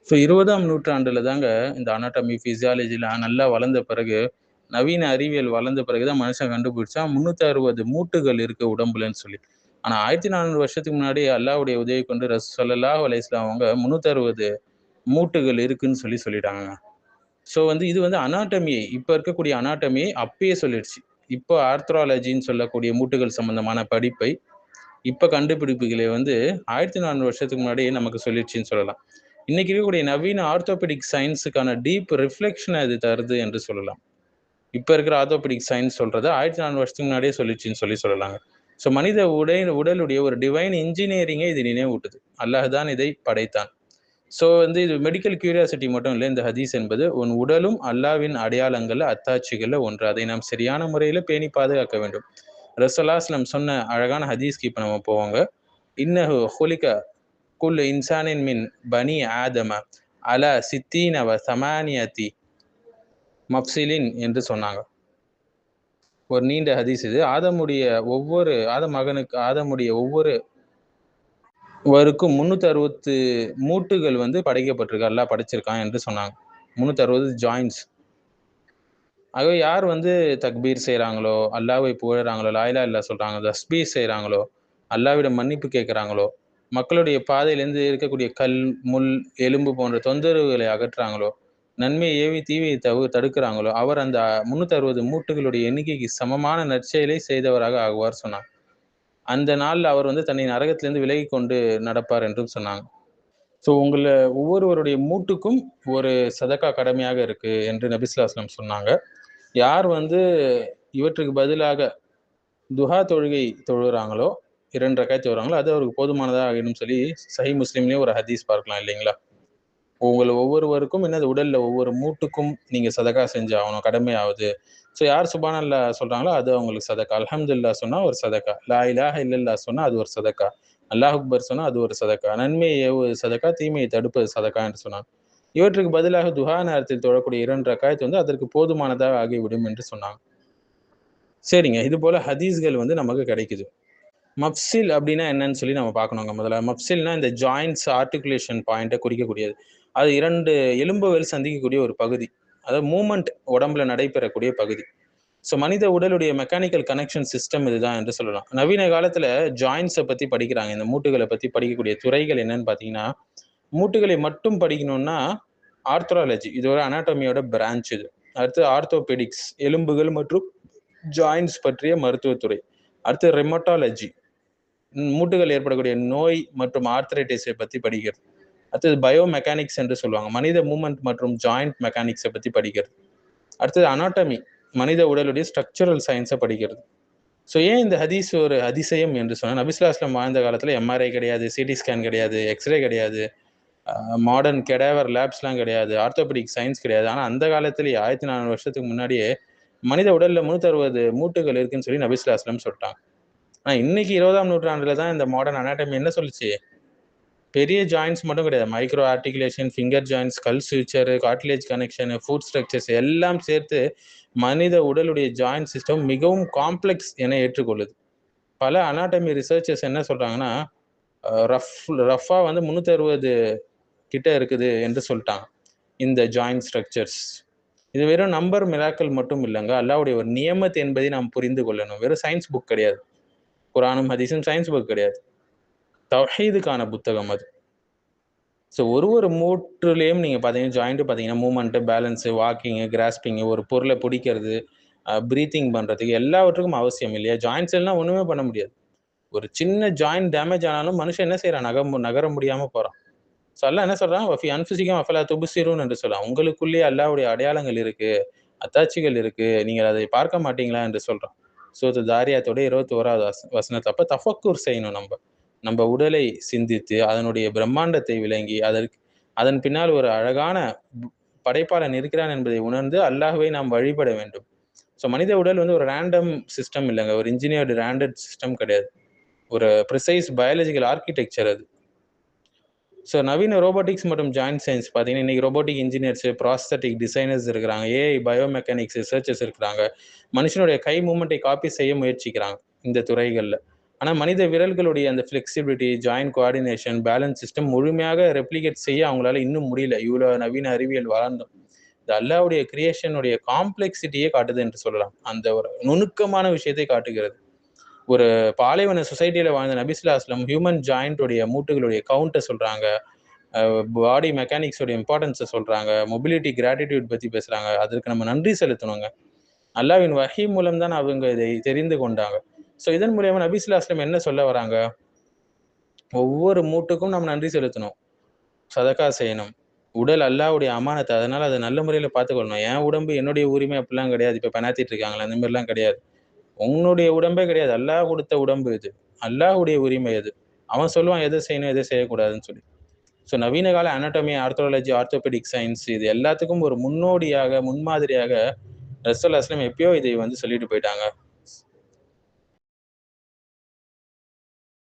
So 20ஆம் நூற்றாண்டுல தாங்க இந்த அனாட்டமி, பிசியாலஜிலாம் நல்லா வளர்ந்த பிறகு, நவீன அறிவியல் வளர்ந்த பிறகு தான் மனுஷன் கண்டுபிடிச்சான் 360 மூட்டுகள் இருக்கு உடம்புலன்னு சொல்லி. ஆனா 1400 வருஷத்துக்கு முன்னாடி அல்லாஹ்வுடைய உதவி கொண்டு ஸல்லல்லாஹு அலைஹி வஸல்லம் அவங்க 360 மூட்டுகள் இருக்குன்னு சொல்லிட்டாங்கங்க. ஸோ இது அனாட்டமியை இப்ப இருக்கக்கூடிய அனாட்டமியை அப்பயே சொல்லிடுச்சு. இப்போ ஆர்த்ராலஜின்னு சொல்லக்கூடிய மூட்டுகள் சம்பந்தமான படிப்பை, இப்ப கண்டுபிடிப்புகளை 1400 வருஷத்துக்கு முன்னாடியே நமக்கு சொல்லிடுச்சுன்னு சொல்லலாம். இன்னைக்கு இருக்கக்கூடிய நவீன ஆர்த்தோபெடிக் சயின்ஸுக்கான டீப் ரிஃப்ளெக்ஷன அது தருது என்று சொல்லலாம். இப்ப இருக்கிற ஆர்த்தோபெடிக் சயின்ஸ் சொல்றத 1400 வருஷத்துக்கு முன்னாடியே சொல்லிடுச்சுன்னு சொல்லலாங்க. ஸோ மனித உடலுடைய ஒரு டிவைன் இன்ஜினியரிங்கை இது நினைவூட்டுது. அல்லாஹ் தான் இதை படைத்தான். ஸோ இது மெடிக்கல் கியூரியாசிட்டி மட்டும் இல்ல. இந்த ஹதீஸ் என்பது உன் உடலும் அல்லாஹ்வின் அடையாளங்கள்ல, அத்தாட்சிகள்ல ஒன்று. அதை நாம் சரியான முறையில பேணி பாதுகாக்க வேண்டும். ரசூலுல்லாஹி ஸல்லல்லாஹு அலைஹி வஸல்லம் சொன்ன அழகான ஹதீஸ்க்கு இப்ப நம்ம போவோங்க. இன்னஹு ஹுலிக குல்லு இன்சானின் மின் பனி ஆதம அலா சித்தீன வ சமானியதி மஃப்சிலின் என்று சொன்னாங்க. ஒரு நீண்ட ஹதீஸ் இது. ஆதமுடைய ஒவ்வொருவருக்கும் 360 மூட்டுகள் படைக்கப்பட்டிருக்கு. அல்லாஹ் படைச்சிருக்கான் என்று சொன்னாங்க. 360 ஜாயிண்ட்ஸ். ஆகவே யார் தக்பீர் செய்றாங்களோ, அல்லாஹ்வை புகழ்றாங்களோ, லா இலாஹ இல்லல்லாஹ் சொல்றாங்க, தஸ்பீஹ் செய்றாங்களோ, அல்லாஹ்விடம் மன்னிப்பு கேட்கறாங்களோ, மக்களுடைய பாதையிலிருந்து இருக்கக்கூடிய கல், முள், எலும்பு போன்ற தொந்தரவுகளை அகற்றாங்களோ, நன்மையை ஏவி தீமையை தடுக்கிறாங்களோ, அவர் அந்த 360 மூட்டுகளுடைய எண்ணிக்கைக்கு சமமான நற்செயலை செய்தவராக ஆகுவார் சொன்னாங்க. அந்த நாள்ல அவர் தன்னை நரகத்திலிருந்து விலகிக் கொண்டு நடப்பார் என்றும் சொன்னாங்க. ஸோ ஒவ்வொருவருடைய மூட்டுக்கும் ஒரு சதக்கா கடமையாக இருக்கு என்று நபி ஸல்லல்லாஹு அலைஹி வஸல்லம் சொன்னாங்க. யார் இவற்றுக்கு பதிலாக துஹா தொழுகை தொழுகிறாங்களோ, 2 ரக்காத் தொழுகிறாங்களோ, அது அவருக்கு போதுமானதா ஆகிடும் சொல்லி சஹீஹ் முஸ்லிம்லயும் ஒரு ஹதீஸ் பார்க்கலாம் இல்லைங்களா? ஒவ்வொருவருக்கும் உடல்ல ஒவ்வொரு மூட்டுக்கும் நீங்க சதக்கா செஞ்சாகணும், கடமையாவுது. ஸோ யார் சுப்ஹானல்லாஹ் சொல்றாங்களோ அது அவங்களுக்கு சதக்கா. அல்ஹம்துலில்லாஹ் சொன்னா ஒரு சதக்கா. லா இலாஹ இல்லல்லாஹ் சொன்னா அது ஒரு சதக்கா. அல்லாஹ் அக்பர் சொன்னா அது ஒரு சதக்கா. நன்மையை ஏவுவது சதக்கா, தீமையை தடுப்பது சதக்கா என்று சொன்னாங்க. இவற்றுக்கு பதிலாக துஹா நேரத்தில் தொழக்கூடிய 2 ரக்காயத் அதற்கு போதுமானதாக ஆகிவிடும் என்று சொன்னாங்க. சரிங்க. இது போல ஹதீஸ்கள் நமக்கு கிடைக்குது. மஃப்ஸில் அப்படின்னா என்னன்னு சொல்லி நம்ம பார்க்கணுங்க முதல்ல. மஃப்ஸில்னா இந்த ஜாயிண்ட்ஸ் ஆர்டிகுலேஷன் பாயிண்ட்ட குறிக்கக்கூடியது. அது 2 எலும்புகள் சந்திக்கக்கூடிய ஒரு பகுதி. அதாவது மூவ்மெண்ட் உடம்புல நடைபெறக்கூடிய பகுதி. ஸோ மனித உடலுடைய மெக்கானிக்கல் கனெக்ஷன் சிஸ்டம் இதுதான் என்று சொல்லலாம். நவீன காலத்துல ஜாயிண்ட்ஸ பத்தி படிக்கிறாங்க. இந்த மூட்டுகள பத்தி படிக்கக்கூடிய துறைகள் என்னன்னு பார்த்தீங்கன்னா, மூட்டுகளை மட்டும் படிக்கணும்னா ஆர்த்ராலஜி. இது ஒரு அனாட்டமியோட பிரான்ச் இது. அடுத்து ஆர்த்தோபெடிக்ஸ் எலும்புகள் மற்றும் ஜாயிண்ட்ஸ் பற்றிய மருத்துவத்துறை. அடுத்து ரெமட்டாலஜி மூட்டுகள் ஏற்படக்கூடிய நோய் மற்றும் ஆர்த்ரைட்டிஸை பத்தி படிக்கிறது. அடுத்தது பயோ மெக்கானிக்ஸ் என்று சொல்லுவாங்க. மனித மூவ்மெண்ட் மற்றும் ஜாயிண்ட் மெக்கானிக்ஸை பத்தி படிக்கிறது. அடுத்தது அனாட்டமி மனித உடலுடைய ஸ்ட்ரக்சரல் சயின்ஸை படிக்கிறது. ஸோ ஏன் இந்த ஹதீஸ் ஒரு அதிசயம் என்று சொன்னால், நபி ஸல்லல்லாஹு அலைஹி வஸல்லம் வாழ்ந்த காலத்தில் எம்ஆர்ஐ கிடையாது, சிடி ஸ்கேன் கிடையாது, எக்ஸ்ரே கிடையாது, மாடர்ன் கெடாவர் லேப்ஸ்லாம் கிடையாது, ஆர்த்தோபெடிக் சயின்ஸ் கிடையாது. ஆனால் அந்த காலத்திலேயே 1400 வருஷத்துக்கு முன்னாடியே மனித உடல்ல 360 மூட்டுகள் இருக்குன்னு சொல்லி நபி ஸல்லல்லாஹு அலைஹி வஸல்லம் சொல்லிட்டாங்க. ஆனால் இன்னைக்கு 20ஆம் நூற்றாண்டுல தான் இந்த மாடர்ன் அனாட்டமி என்ன சொல்லுச்சு? பெரிய ஜாயிண்ட்ஸ் மட்டும் கிடையாது. மைக்ரோ ஆர்டிகுலேஷன், ஃபிங்கர் ஜாயிண்ட்ஸ், கல் சுவிச்சர், கார்டிலேஜ் கனெக்ஷன், ஃபுட் ஸ்ட்ரக்சர்ஸ் எல்லாம் சேர்த்து மனித உடலுடைய ஜாயிண்ட் சிஸ்டம் மிகவும் காம்ப்ளெக்ஸ் என ஏற்றுக்கொள்ளுது. பல அனாட்டமி ரிசர்ச்சர்ஸ் என்ன சொல்றாங்கன்னா, ரஃபா 360 கிட்ட இருக்குது என்று சொல்லிட்டாங்க. இந்த ஜாயிண்ட் ஸ்ட்ரக்சர்ஸ். இது வெறும் நம்பர் மிராக்கிள் மட்டும் இல்லங்க. அல்லாஹ்வுடைய ஒரு நியமத் என்பதை நாம் புரிந்து கொள்ளணும். வெறும் சயின்ஸ் புக் கிடையாது. குர்ஆனும் ஹதீஸும் சயின்ஸ் புக் கிடையாது. தௌஹீதுக்கான புத்தகம் அது. ஸோ ஒரு மூட்டுலயும் நீங்க பார்த்தீங்கன்னா, ஜாயிண்ட் பார்த்தீங்கன்னா, மூவ்மெண்ட், பேலன்ஸ், வாக்கிங், கிராஸ்பிங், ஒரு பொருள பிடிக்கிறது, பிரீத்திங் பண்றதுக்கு எல்லாவற்றுக்கும் அவசியம் இல்லையா? ஜாயிண்ட்ஸ் இல்லனா ஒண்ணுமே பண்ண முடியாது. ஒரு சின்ன ஜாயிண்ட் டேமேஜ் ஆனாலும் மனுஷன் என்ன செய்றான்? நகர முடியாம போறான். ஸோ அல்லாஹ் என்ன சொல்றான்? "வஃபி அன்ஃபுசிக்கும் அஃபலா துப்சிரூன்" என்று சொல்றான். உங்களுக்குள்ளேயே அல்லாஹ்வுடைய அடையாளங்கள் இருக்கு, அத்தாட்சிகள் இருக்கு. நீங்கள் அதை பார்க்க மாட்டீங்களா என்று சொல்றான். சூரத்து தாரியாத்தோட 21வது வசனத்துல. அப்ப தஃபக்கூர் செய்யணும் நம்ப. நம்ப உடலை சிந்தித்து, அதனுடைய பிரம்மாண்டத்தை விளங்கி, அதன் பின்னால் ஒரு அழகான படைப்பாளன் இருக்கிறான் என்பதை உணர்ந்து அல்லாஹ்வை நாம் வழிபட வேண்டும். ஸோ மனித உடல் ஒரு ரேண்டம் சிஸ்டம் இல்லங்க. ஒரு இன்ஜினியர்டு ரேண்டட் சிஸ்டம் கிடையாது. ஒரு ப்ரிசைஸ் பயாலஜிக்கல் ஆர்க்கிடெக்சர் அது. ஸோ நவீன ரோபோட்டிக்ஸ் மற்றும் ஜாயிண்ட் சயின்ஸ் பார்த்தீங்கன்னா, இன்னைக்கு ரோபோட்டிக் இன்ஜினியர்ஸ், ப்ராஸ்தட்டிக் டிசைனர்ஸ் இருக்கிறாங்க. ஏஐ பயோமெக்கானிக்ஸ் ரிசர்ச்சர்ஸ் இருக்கிறாங்க. மனுஷனுடைய கை மூவ்மெண்ட்டை காப்பி செய்ய முயற்சிக்கிறாங்க இந்த துறைகள்ல. ஆனா மனித விரல்களுடைய அந்த flexibility, joint coordination, balance system முழுமையாக ரெப்ளிகேட் செய்ய அவங்களால இன்னும் முடியல. இவ்வளோ நவீன அறிவியல் வளர்ந்தும். இது அல்லாஹ்வுடைய கிரியேஷனுடைய காம்ப்ளெக்ஸிட்டியே காட்டுது என்று சொல்லலாம். அந்த ஒரு நுணுக்கமான விஷயத்தை காட்டுகிறது. ஒரு பாலைவன சொசைட்டில வாழ்ந்த நபி ஸல்லல்லாஹு அலைஹி வஸல்லம் ஹியூமன் ஜாயிண்ட் உடைய மூட்டுகளுடைய கவுண்ட்ட சொல்றாங்க. பாடி மெக்கானிக்ஸ் உடைய இம்பார்ட்டன்ஸ சொல்றாங்க. மொபிலிட்டி, கிராட்டிட்யூட் பத்தி பேசுறாங்க. அதற்கு நம்ம நன்றி செலுத்தணுங்க. அல்லாஹ்வின் வஹி மூலம் தான் அவங்க இதை தெரிந்து கொண்டாங்க. ஸோ இதன் மூலியமா நபி ஸல்லல்லாஹு அலைஹி வஸல்லம் என்ன சொல்ல வராங்க? ஒவ்வொரு மூட்டுக்கும் நம்ம நன்றி செலுத்தணும். சதக்கா செய்யணும். உடல் அல்லாஹ்வுடைய அமானத். அதனால அத நல்ல முறையில பார்த்துக்கொள்ளணும். என் உடம்பு என்னுடைய உரிமை அப்படிலாம் கிடையாது. இப்ப பெனாத்திட்டு இருக்காங்கல்ல, அந்த மாரிலாம் கிடையாது. உன்னுடைய உடம்பே கிடையாது. அல்லாஹ் குடுத்த உடம்பு இது. அல்லாஹ்வுடைய உரிமை அது. அவன் சொல்லுவான் எத செய்யணும், எத செய்யக்கூடாதுன்னு சொல்லி. ஸோ நவீன கால அனாட்டமி, ஆர்த்தோலஜி, ஆர்த்தோபெடிக் சயன்ஸ் இது எல்லாத்துக்கும் ஒரு முன்னோடியாக, முன்மாதிரியாக ரசூலுல்லாஹி அலைஹி வஸல்லம் எப்பயோ இதை வந்து சொல்லிட்டு போயிட்டாங்க.